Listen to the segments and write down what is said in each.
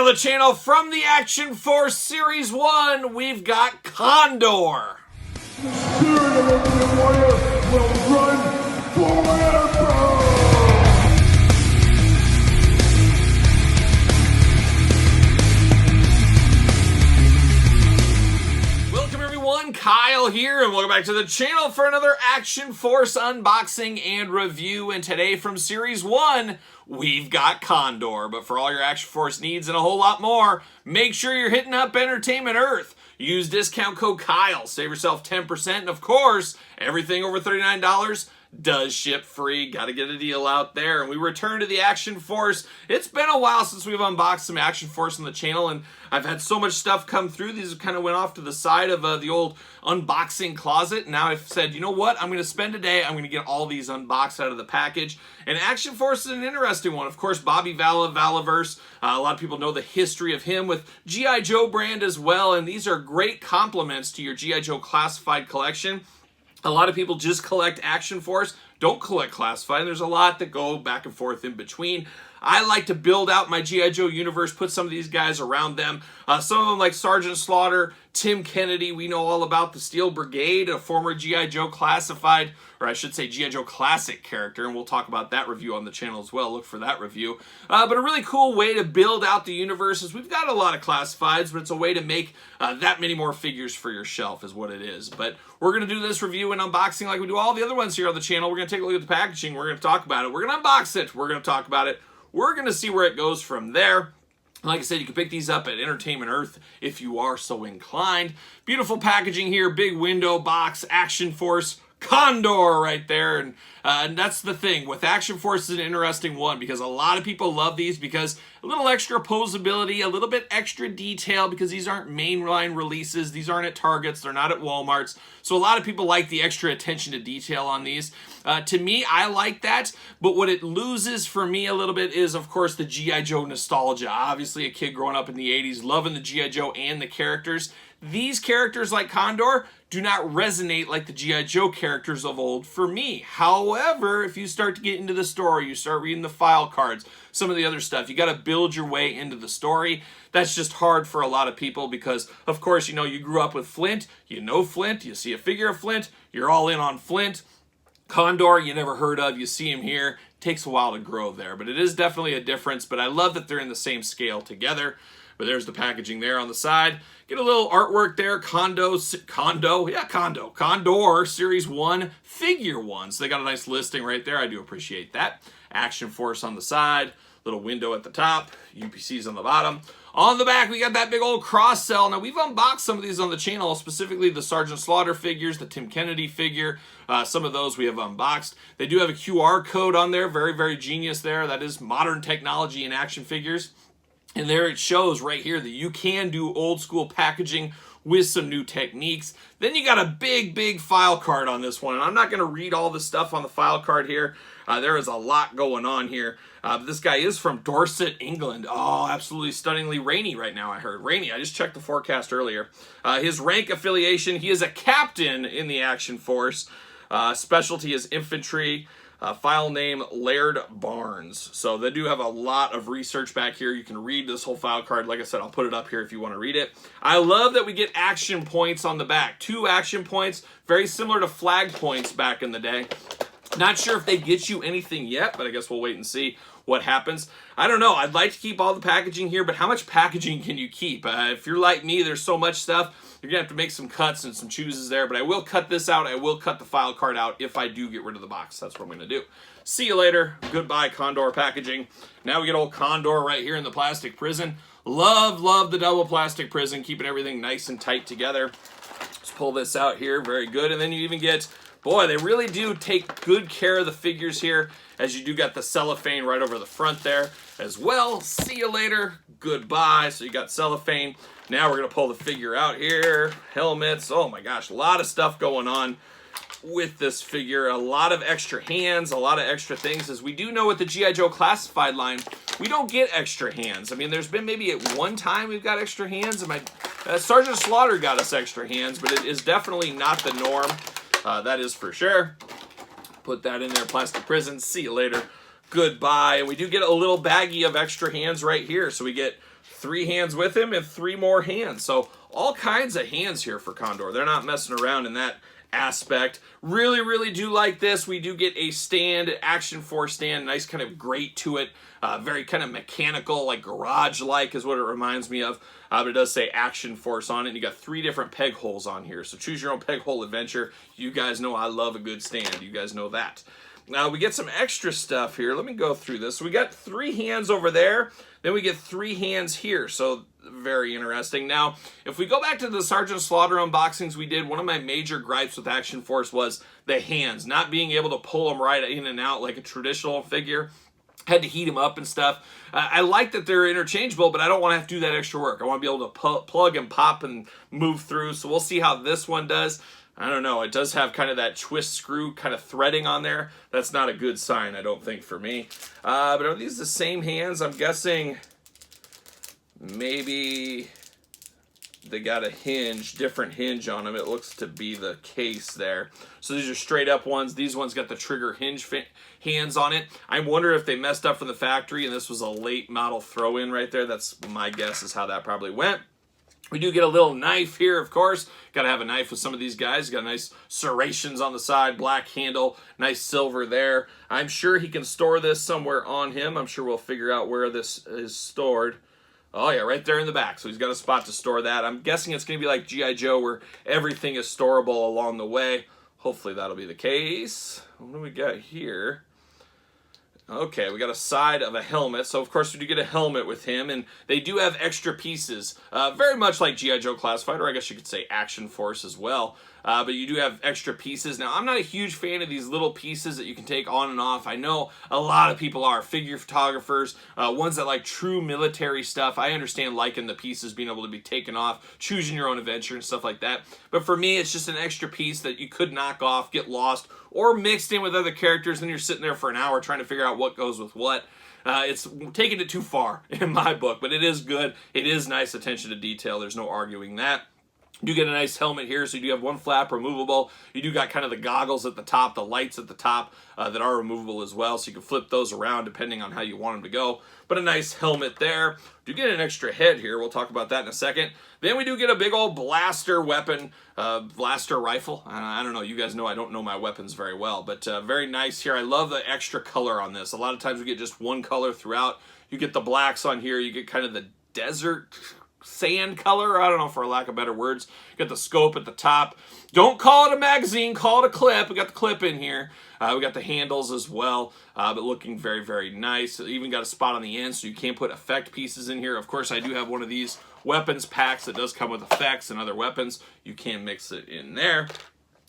on the channel from the Action Force Series 1, we've got Condor. The spirit of the warrior will run forever! Welcome everyone, Kyle here, and welcome back to the channel for another Action Force unboxing and review. And today from Series 1, we've got Condor. But for all your Action Force needs and a whole lot more, make sure you're hitting up Entertainment Earth. Use discount code Kyle, save yourself 10%, and of course, everything over $39 does ship free. Got to get a deal out there. And we return to the Action Force. It's been a while since we've unboxed some Action Force on the channel, and I've had so much stuff come through. These kind of went off to the side of the old unboxing closet. Now I've said, you know what? I'm going to spend a day. I'm going to get all these unboxed out of the package. And Action Force is an interesting one. Of course, Valaverse. A lot of people know the history of him with G.I. Joe brand as well. And these are great complements to your G.I. Joe classified collection. A lot of people just collect Action Force, don't collect classified. There's a lot that go back and forth in between. I like to build out my G.I. Joe universe, put some of these guys around them. Some of them like Sergeant Slaughter, Tim Kennedy. We know all about the Steel Brigade, a former G.I. Joe classified, or I should say G.I. Joe classic character, and we'll talk about that review on the channel as well. Look for that review. But a really cool way to build out the universe is we've got a lot of classifieds, but it's a way to make that many more figures for your shelf is what it is. But we're going to do this review and unboxing like we do all the other ones here on the channel. We're going to take a look at the packaging. We're going to talk about it. We're going to unbox it. We're going to talk about it. We're going to see where it goes from there. Like I said, you can pick these up at Entertainment Earth if you are so inclined. Beautiful packaging here, big window box, Action Force, Condor right there. And that's the thing. With Action Force is an interesting one because a lot of people love these because a little extra posability, a little bit extra detail because these aren't mainline releases. These aren't at Targets. They're not at Walmarts. So a lot of people like the extra attention to detail on these. To me, I like that. But what it loses for me a little bit is, of course, the G.I. Joe nostalgia. Obviously, a kid growing up in the 80s, loving the G.I. Joe and the characters. These characters like Condor do not resonate like the G.I. Joe characters of old for me. However, if you start to get into the story, you start reading the file cards, some of the other stuff, you got to build your way into the story. That's just hard for a lot of people because, of course, you know, you grew up with Flint, you know Flint, you see a figure of Flint, you're all in on Flint. Condor, you never heard of, you see him here. Takes a while to grow there, but it is definitely a difference, but I love that they're in the same scale together. But there's the packaging there on the side. Get a little artwork there. Condor Series 1 Figure 1. So they got a nice listing right there. I do appreciate that. Action Force on the side. Little window at the top. UPCs on the bottom. On the back, we got that big old cross cell. Now, we've unboxed some of these on the channel, specifically the Sergeant Slaughter figures, the Tim Kennedy figure. Some of those we have unboxed. They do have a QR code on there. Very, very genius there. That is modern technology in action figures. And there it shows right here that you can do old school packaging with some new techniques. Then you got a big, big file card on this one. And I'm not going to read all the stuff on the file card here. There is a lot going on here. But this guy is from Dorset, England. Oh, absolutely stunningly rainy right now, I heard. Rainy. I just checked the forecast earlier. His rank affiliation, he is a captain in the Action Force. Specialty is infantry. File name Laird Barnes. So they do have a lot of research back here. You can read this whole file card. Like I said, I'll put it up here if you want to read it. I love that we get action points on the back. 2 action points, very similar to flag points back in the day. Not sure if they get you anything yet, but I guess we'll wait and see what happens. I don't know. I'd like to keep all the packaging here, but how much packaging can you keep? If you're like me, there's so much stuff. You're going to have to make some cuts and some chooses there, but I will cut this out. I will cut the file card out if I do get rid of the box. That's what I'm going to do. See you later. Goodbye, Condor packaging. Now we get old Condor right here in the plastic prison. Love, love the double plastic prison, keeping everything nice and tight together. Let's pull this out here. Very good. And then you even get, boy, they really do take good care of the figures here, as you do got the cellophane right over the front there as well. See you later. Goodbye. So you got cellophane. Now we're going to pull the figure out here. Helmets. Oh my gosh, a lot of stuff going on with this figure. A lot of extra hands, a lot of extra things. As we do know with the G.I. Joe classified line, we don't get extra hands. I mean, there's been maybe at one time we've got extra hands. Sergeant Slaughter got us extra hands, but it is definitely not the norm. That is for sure. Put that in there, plastic prison. See you later. Goodbye. And we do get a little baggie of extra hands right here. So we get 3 hands with him and 3 more hands. So all kinds of hands here for Condor. They're not messing around in that aspect. Really, really do like this. We do get a stand, Action Force stand, nice kind of grate to it. Very kind of mechanical, like garage-like is what it reminds me of. But it does say Action Force on it. And you got 3 different peg holes on here. So choose your own peg hole adventure. You guys know I love a good stand. You guys know that. Now we get some extra stuff here. Let me go through this. So we got 3 hands over there. Then we get 3 hands here. So very interesting. Now, if we go back to the Sergeant Slaughter unboxings we did, one of my major gripes with Action Force was the hands, not being able to pull them right in and out like a traditional figure. Had to heat them up and stuff. I like that they're interchangeable, but I don't want to have to do that extra work. I want to be able to plug and pop and move through. So we'll see how this one does. I don't know. It does have kind of that twist screw kind of threading on there. That's not a good sign, I don't think, for me. But are these the same hands? I'm guessing maybe they got a hinge, different hinge on them. It looks to be the case there. So these are straight up ones. These ones got the trigger hinge hands on it. I wonder if they messed up from the factory and this was a late model throw-in right there. That's my guess is how that probably went. We do get a little knife here, of course. Got to have a knife with some of these guys. Got nice serrations on the side, black handle, nice silver there. I'm sure he can store this somewhere on him. I'm sure we'll figure out where this is stored. Oh yeah, right there in the back. So he's got a spot to store that. I'm guessing it's going to be like G.I. Joe where everything is storable along the way. Hopefully that'll be the case. What do we got here? Okay, we got a side of a helmet. So, of course, we do get a helmet with him, and they do have extra pieces. Very much like G.I. Joe Classified, or I guess you could say Action Force as well. But you do have extra pieces. Now, I'm not a huge fan of these little pieces that you can take on and off. I know a lot of people are. Figure photographers, ones that like true military stuff. I understand liking the pieces being able to be taken off, choosing your own adventure and stuff like that. But for me, it's just an extra piece that you could knock off, get lost, or mixed in with other characters, and you're sitting there for an hour trying to figure out what goes with what. It's taking it too far in my book, but it is good. It is nice attention to detail. There's no arguing that. You do get a nice helmet here, so you do have one flap removable. You do got kind of the goggles at the top, the lights at the top that are removable as well, so you can flip those around depending on how you want them to go. But a nice helmet there. You get an extra head here. We'll talk about that in a second. Then we do get a big old blaster weapon, blaster rifle. I don't know. You guys know I don't know my weapons very well, but very nice here. I love the extra color on this. A lot of times we get just one color throughout. You get the blacks on here. You get kind of the desert sand color, I don't know, for lack of better words. You got the scope at the top. Don't call it a magazine, call it a clip. We got the clip in here. We got the handles as well, but looking very, very nice. Even got a spot on the end, so you can put effect pieces in here. Of course, I do have one of these weapons packs that does come with effects and other weapons. You can mix it in there.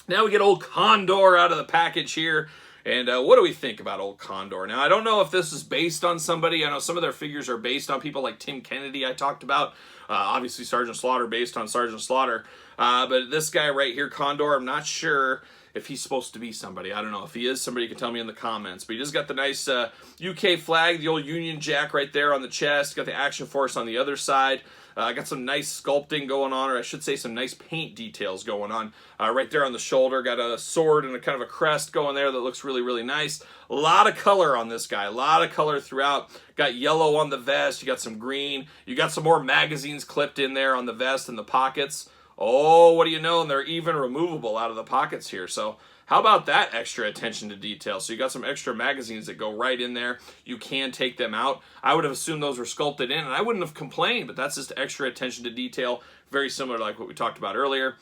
Now we get old Condor out of the package here. And what do we think about old Condor? Now, I don't know if this is based on somebody. I know some of their figures are based on people like Tim Kennedy I talked about. Obviously, Sergeant Slaughter based on Sergeant Slaughter. But this guy right here, Condor, I'm not sure if he's supposed to be somebody. I don't know. If he is somebody, you can tell me in the comments. But he just got the nice UK flag, the old Union Jack right there on the chest. Got the Action Force on the other side. Got some nice sculpting going on, or I should say some nice paint details going on. Right there on the shoulder, got a sword and a kind of a crest going there that looks really, really nice. A lot of color on this guy, a lot of color throughout. Got yellow on the vest, you got some green. You got some more magazines clipped in there on the vest and the pockets. Oh, what do you know? And they're even removable out of the pockets here. So how about that extra attention to detail? So you got some extra magazines that go right in there. You can take them out. I would have assumed those were sculpted in, and I wouldn't have complained, but that's just extra attention to detail. Very similar to like what we talked about earlier.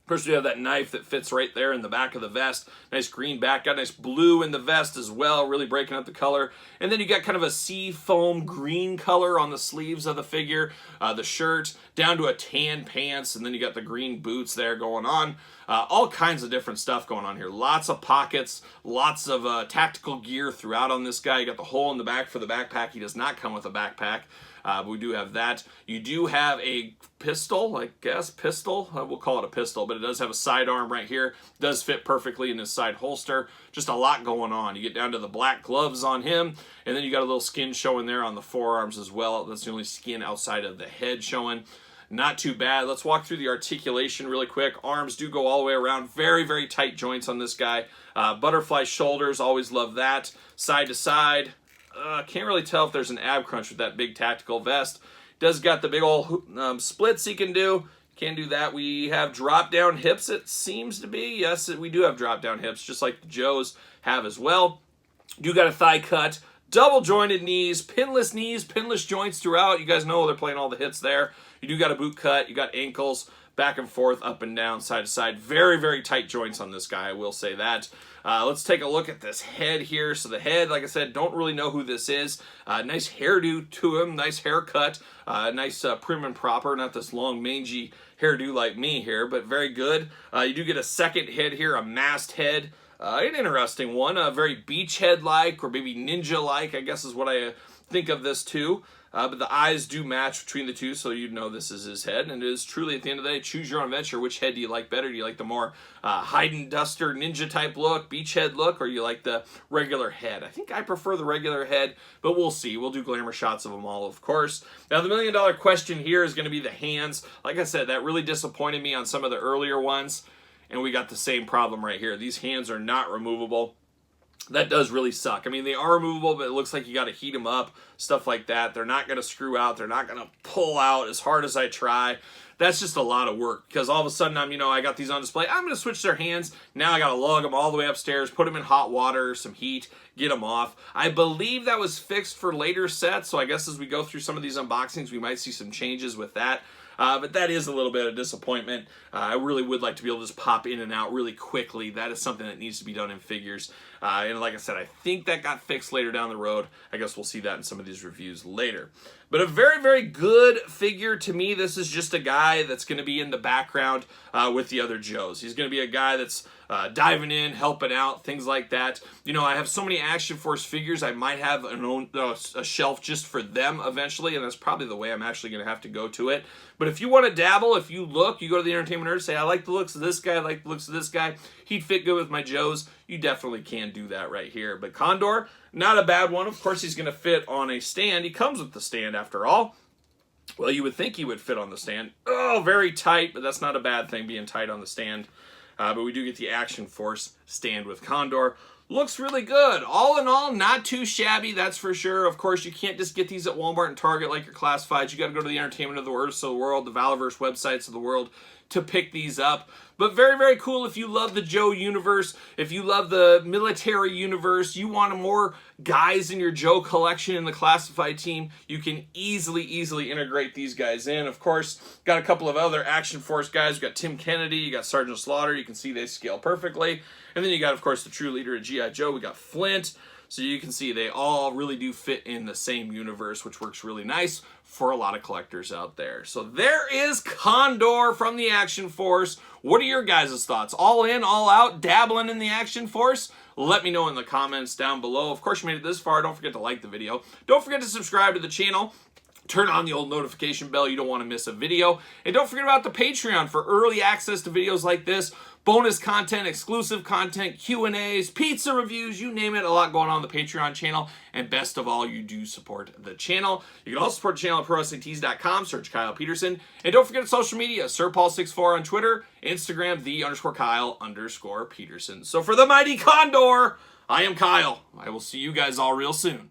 Of course, we have that knife that fits right there in the back of the vest. Nice green back. Got nice blue in the vest as well, really breaking up the color. And then you got kind of a sea foam green color on the sleeves of the figure, the shirt, down to a tan pants, and then you got the green boots there going on. All kinds of different stuff going on here. Lots of pockets, lots of tactical gear throughout on this guy. You got the hole in the back for the backpack. He does not come with a backpack. But we do have that. You do have a pistol, I guess, pistol. We'll call it a pistol, but it does have a sidearm right here. It does fit perfectly in his side holster. Just a lot going on. You get down to the black gloves on him, and then you got a little skin showing there on the forearms as well. That's the only skin outside of the head showing. Not too bad. Let's walk through the articulation really quick. Arms do go all the way around. Very, very tight joints on this guy. Butterfly shoulders, always love that. Side to side. Can't really tell if there's an ab crunch with that big tactical vest. Does got the big old splits he can do. Can do that. We have drop-down hips, it seems to be. Yes, we do have drop-down hips, just like the Joes have as well. Do got a thigh cut, double jointed knees, pinless joints throughout. You guys know they're playing all the hits there. You do got a boot cut. You got ankles, back and forth, up and down, side to side. Very, very tight joints on this guy, I will say that. Let's take a look at this head here. So the head, like I said, don't really know who this is. Nice hairdo to him, nice haircut, nice prim and proper, not this long mangy hairdo like me here, but very good. You do get a second head here, a masked head. An interesting one, very beachhead-like, or maybe ninja-like, I guess is what I think of this too. But the eyes do match between the two, so you'd know this is his head. And it is truly, at the end of the day, choose your own adventure. Which head do you like better? Do you like the more hide-and-duster ninja-type look, beachhead look, or you like the regular head? I think I prefer the regular head, but we'll see. We'll do glamour shots of them all, of course. Now, the million-dollar question here is going to be the hands. Like I said, that really disappointed me on some of the earlier ones, and we got the same problem right here. These hands are not removable. That does really suck. I mean, they are removable, but it looks like you got to heat them up, stuff like that. They're not going to screw out. They're not going to pull out as hard as I try. That's just a lot of work, because all of a sudden I got these on display. I'm going to switch their hands. Now I got to lug them all the way upstairs, put them in hot water, some heat, get them off. I believe that was fixed for later sets, so I guess as we go through some of these unboxings, we might see some changes with that. But that is a little bit of disappointment. I really would like to be able to just pop in and out really quickly. That is something that needs to be done in figures. And like I said, I think that got fixed later down the road. I guess we'll see that in some of these reviews later. But a very, very good figure to me. This is just a guy that's going to be in the background with the other Joes. He's going to be a guy that's diving in, helping out, things like that. You know, I have so many Action Force figures, I might have a shelf just for them eventually, and that's probably the way I'm actually going to have to go to it. But if you want to dabble, if you look, you go to the Entertainment Nerd, say, I like the looks of this guy, I like the looks of this guy, he'd fit good with my Joes, you definitely can do that right here. But Condor, not a bad one. Of course, he's going to fit on a stand. He comes with the stand after all. Well, you would think he would fit on the stand. Oh, very tight, but that's not a bad thing, being tight on the stand. But we do get the Action Force stand with Condor. Looks really good. All in all, not too shabby, that's for sure. Of course, you can't just get these at Walmart and Target like your classifieds. You got to go to the Entertainment of the World, the Valaverse websites of the world to pick these up. But very, very cool if you love the Joe universe, if you love the military universe, you want more guys in your Joe collection in the classified team, you can easily integrate these guys in. Of course, got a couple of other Action Force guys. You got Tim Kennedy, you got Sergeant Slaughter. You can see they scale perfectly. And then you got, of course, the true leader of G.I. Joe. We got Flint. So you can see they all really do fit in the same universe, which works really nice for a lot of collectors out there. So there is Condor from the Action Force. What are your guys' thoughts? All in, all out, dabbling in the Action Force? Let me know in the comments down below. Of course, you made it this far. Don't forget to like the video. Don't forget to subscribe to the channel. Turn on the old notification bell. You don't want to miss a video. And don't forget about the Patreon for early access to videos like this. Bonus content, exclusive content, Q&As, pizza reviews, you name it. A lot going on the Patreon channel. And best of all, you do support the channel. You can also support the channel at ProWrestlingTees.com. Search Kyle Peterson. And don't forget social media. SirPaul64 on Twitter. Instagram, _Kyle_Peterson. So for the mighty Condor, I am Kyle. I will see you guys all real soon.